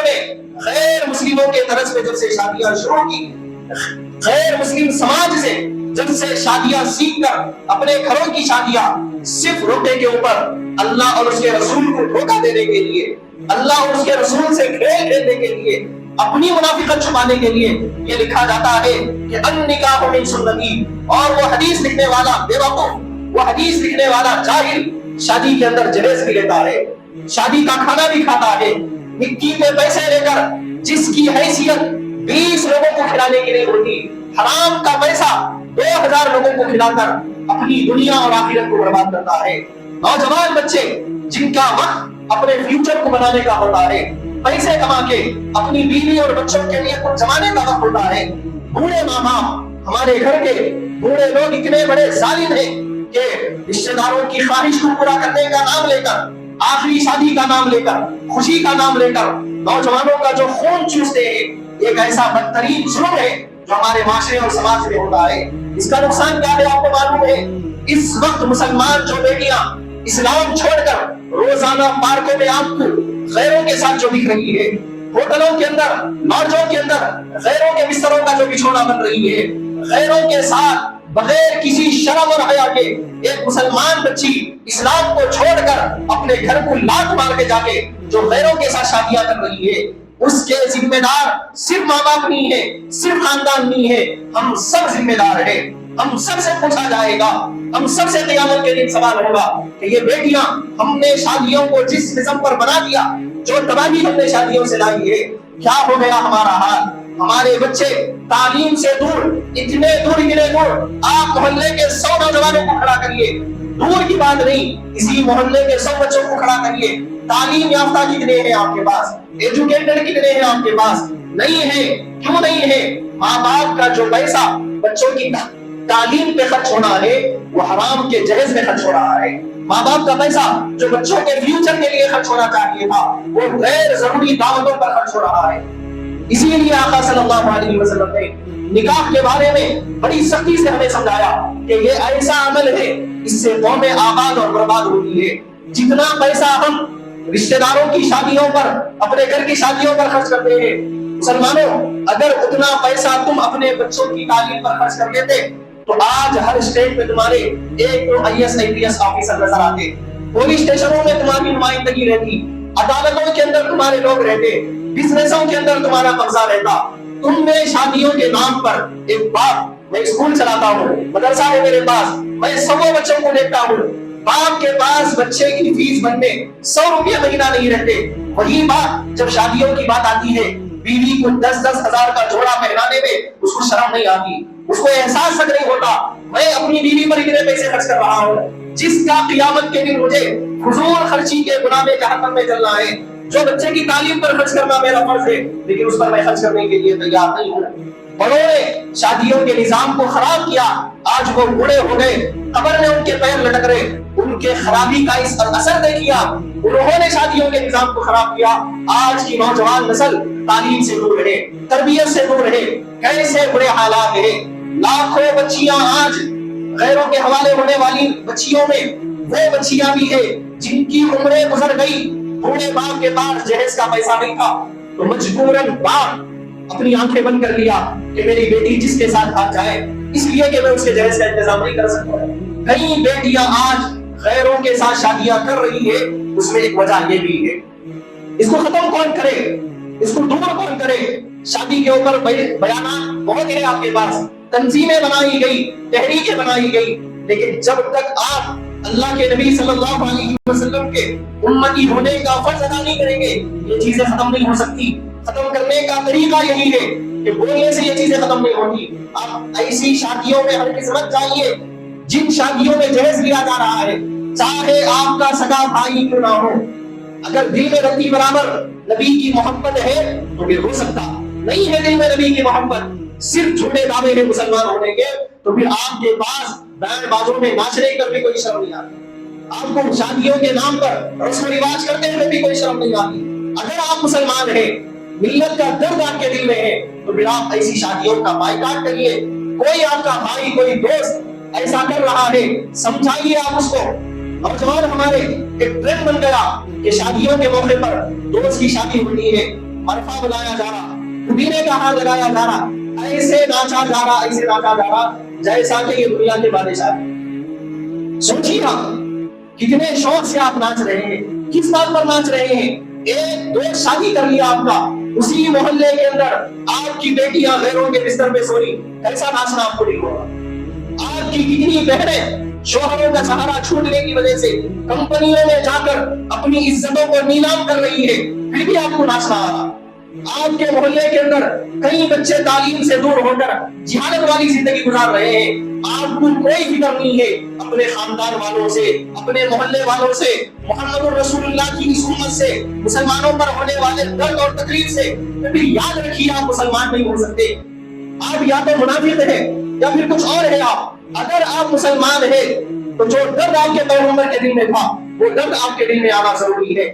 نے غیر مسلموں کے طرز پہ جب سے شادیاں شروع کی، غیر مسلم سماج سے جب سے شادیاں سیکھ کر اپنے گھروں کی شادیاں صرف روٹے کے اوپر اللہ اور اس کے رسول کو دھوکہ دینے کے لیے، اللہ اور اس کے رسول سے کھیل کھیلنے کے لیے، اپنی منافقت چھپانے کے لیے یہ لکھا جاتا ہے کہ النکاح من سنتی، اور وہ حدیث لکھنے والا بے وقوف، وہ حدیث لکھنے والا جاہل شادی کے اندر جہیز بھی لیتا ہے، شادی کا کھانا بھی کھاتا ہے، مٹی پہ پیسے لے کر جس کی حیثیت 20 لوگوں کو کھلانے کی نہیں ہوتی، حرام کا پیسہ 2000 لوگوں کو کھلا کر اپنی دنیا اور آخرت کو برباد کرتا ہے۔ نوجوان بچے جن کا وقت اپنے فیوچر کو بنانے کا ہوتا ہے، پیسے کما کے اپنی بیوی اور بچوں کے لیے کچھ جمانے کا وقت ہوتا ہے، بوڑھے ماں باپ، ہمارے گھر کے بوڑھے لوگ اتنے بڑے ظالم ہیں کہ رشتہ داروں کی خواہش کو پورا کرنے کا نام لے کر، آخری شادی کا نام لے کر، خوشی کا نام لے کر نوجوانوں کا جو خون چوستے ہیں، ایک ایسا بدترین ظلم ہے جو ہمارے معاشرے اور سماج میں ہوتا ہے۔ اس کا نقصان کیا ہے آپ کو معلوم ہے؟ اس وقت مسلمان جو بیٹیاں اسلام چھوڑ کر روزانہ پارکوں میں آپ کو غیروں کے ساتھ جو دکھ رہی ہے، ہوٹلوں کے اندر، لاڈجوں کے اندر غیروں کے بستروں کا جو بچھونا بن رہی ہے، غیروں کے ساتھ بغیر کسی شرم اور حیا کے ایک مسلمان بچی اسلام کو چھوڑ کر اپنے گھر کو لات مار کے جا کے جو غیروں کے ساتھ شادیاں کر رہی ہے، اس کے ذمہ دار صرف ماں باپ نہیں ہے، صرف خاندان نہیں ہے، ہم سب ذمہ دار ہیں۔ ہم سب سے پوچھا جائے گا، ہم سب سے قیامت کے دن سوال ہوگا کہ یہ بیٹیاں ہم نے شادیوں کو جس نظام پر بنا دیا، جو تباہی ہم نے شادیوں سے لائی ہے، کیا ہو گیا ہمارا حال؟ ہمارے بچے تعلیم سے دور، اتنے دور آپ محلے کے 100 نوجوانوں کو کھڑا کریے، دور کی بات نہیں، اسی محلے کے 100 بچوں کو کھڑا کریے، تعلیم یافتہ کتنے ہیں آپ کے پاس؟ ایجوکیٹڈ کتنے ہیں آپ کے پاس؟ نہیں ہے۔ کیوں نہیں ہے؟ ماں باپ کا جو پیسہ بچوں کی تعلیم پہ خرچ ہونا ہے وہ حرام کے جہیز میں خرچ ہو رہا ہے۔ ماں باپ کا پیسہ جو بچوں کے فیوچر کے لیے خرچ ہونا چاہیے تھا وہ غیر ضروری دعوتوں پر خرچ ہو رہا ہے۔ اسی لیے آقا صلی اللہ علیہ وسلم نے نکاح کے بارے میں بڑی سختی سے ہمیں سمجھایا کہ یہ ایسا عمل ہے اس سے قومیں آباد اور برباد ہوتی ہے۔ جتنا پیسہ ہم رشتہ داروں کی شادیوں پر، اپنے گھر کی شادیوں پر خرچ کرتے ہیں، مسلمانوں اگر اتنا پیسہ تم اپنے بچوں کی تعلیم پر خرچ کر لیتے تو آج ہر اسٹیٹ میں تمہارے ایک تو IAS آفیسر نظر آتے، پولیس اسٹیشنوں میں تمہاری نمائندگی رہتی، عدالتوں کے اندر تمہارے لوگ رہتے، بزنسوں کے اندر تمہارا قبضہ رہتا۔ تم نے شادیوں کے نام پر ایک باپ، میں اسکول چلاتا ہوں، مدرسہ ہے میرے پاس، میں 100 بچوں کو دیکھتا ہوں، باپ کے پاس بچے کی فیس بننے 100 روپے مہینہ نہیں رہتے، وہی باپ جب شادیوں کی بات آتی ہے بیوی کو 10-10 ہزار کا جوڑا پہنانے میں اس کو شرم نہیں آتی، اس کو احساس تک نہیں ہوتا میں اپنی بیوی پر اتنے پیسے خرچ کر رہا ہوں جس کا قیامت کے دن مجھے فضول خرچی کے گناہ میں جہنم میں جلنا ہے۔ جو بچے کی تعلیم پر خرچ کرنا میرا فرض ہے لیکن اس پر میں خرچ کرنے کے لیے تیار نہیں ہوں۔ بڑوں نے شادیوں کے نظام کو خراب کیا، آج وہ بوڑھے ہو گئے، قبر میں ان کے پیر لٹک رہے، ان کے خرابی کا اس اثر دیکھیا، انہوں نے شادیوں کے نظام کو خراب کیا۔ آج کی نوجوان نسل تعلیم سے دور رہے، تربیت سے دور رہے، کیسے برے حالات ہیں۔ لاکھوں بچیاں آج غیروں کے حوالے ہونے والی بچیوں میں وہ بچیاں بھی ہیں جن کی عمریں گزر گئی، بوڑھے باپ کے پاس جہیز کا پیسہ نہیں تھا تو مجبوراً باپ اپنی آنکھیں بند کر لیا کہ میری بیٹی جس کے ساتھ بھاگ جائے اس لیے کہ میں اس کے جہیز کا انتظام نہیں کر سکتا۔ کئی بیٹیاں آج غیروں کے ساتھ شادیاں کر رہی ہے، اس میں ایک وجہ یہ بھی ہے۔ اس کو ختم کون کرے؟ اس کو دور کون کرے؟ شادی کے اوپر بیانات بہت ہیں آپ کے پاس، تنظیمیں بنائی گئی، تحریکیں بنائی گئی، لیکن جب تک آپ اللہ کے نبی صلی اللہ علیہ وسلم کے امتی ہونے کا فرض ادا نہیں کریں گے یہ چیزیں ختم نہیں ہو سکتی۔ ختم کرنے کا طریقہ یہی ہے کہ بولنے سے یہ چیزیں ختم نہیں ہوتی۔ آپ ایسی شادیوں میں ہر قسمت چاہیے جن شادیوں میں جہیز لیا جا رہا ہے، چاہے آپ کا سگا بھائی کیوں نہ ہو، اگر دل میں رتی برابر نبی کی محبت ہے تو پھر ہو سکتا، نہیں ہے دل میں نبی کی محبت، صرف جھوٹے دعوے ہیں مسلمان ہونے کے، تو پھر آپ کے پاس بینڈ بازوں میں ناچنے کر بھی کوئی شرم نہیں آتی، آپ کو شادیوں کے نام پر رسم و رواج کرتے ہوئے بھی کوئی شرم نہیں آتی۔ اگر آپ مسلمان ہیں، ملت کا درد آپ کے دل میں ہے تو پھر آپ ایسی شادیوں کا بائیکاٹ کریے۔ کوئی آپ کا بھائی، کوئی دوست ایسا کر رہا ہے سمجھائیے آپ اس کو۔ نوجوان ہمارے ایک ٹرینڈ بن گیا کہ شادیوں کے موقع پر دوست کی شادی ہوتی ہے، عرفہ بلایا جا رہا، پودینے کا ہار لگایا جا رہا، ایسے ناچا جا رہا، ایسے ناچا جا رہا جیسا کہ یہ دنیا کے بادشاہ ہیں۔ سوچیے آپ کتنے شوق سے آپ ناچ رہے ہیں، کس بات پر ناچ رہے ہیں؟ ایک دوست شادی کر لیا آپ کا، اسی محلے کے اندر آپ کی بیٹیاں غیروں کے بستر پہ سو رہی، کیسا ناچنا آپ کو نہیں ہوگا؟ آپ کی کتنی بہنیں شوہروں کا سہارا چھوٹنے کی وجہ سے کمپنیوں میں جا کر اپنی عزتوں کو نیلام کر رہی ہے، پھر بھی آپ کو ناچنا آ رہا۔ آپ کے محلے کے اندر کئی بچے تعلیم سے دور ہو کر جہالت والی زندگی گزار رہے ہیں، آپ کو کوئی فکر نہیں ہے اپنے خاندان والوں سے، اپنے محلے والوں سے، محمد رسول اللہ کی اس امت سے، مسلمانوں پر ہونے والے درد اور تکلیف سے۔ پھر یاد رکھیے آپ مسلمان نہیں ہو سکتے، آپ یا تو منافق ہیں یا پھر کچھ اور ہے۔ آپ اگر آپ مسلمان ہیں تو جو درد آپ کے پیغمبر کے دل میں تھا وہ درد آپ کے دل میں آنا ضروری ہے۔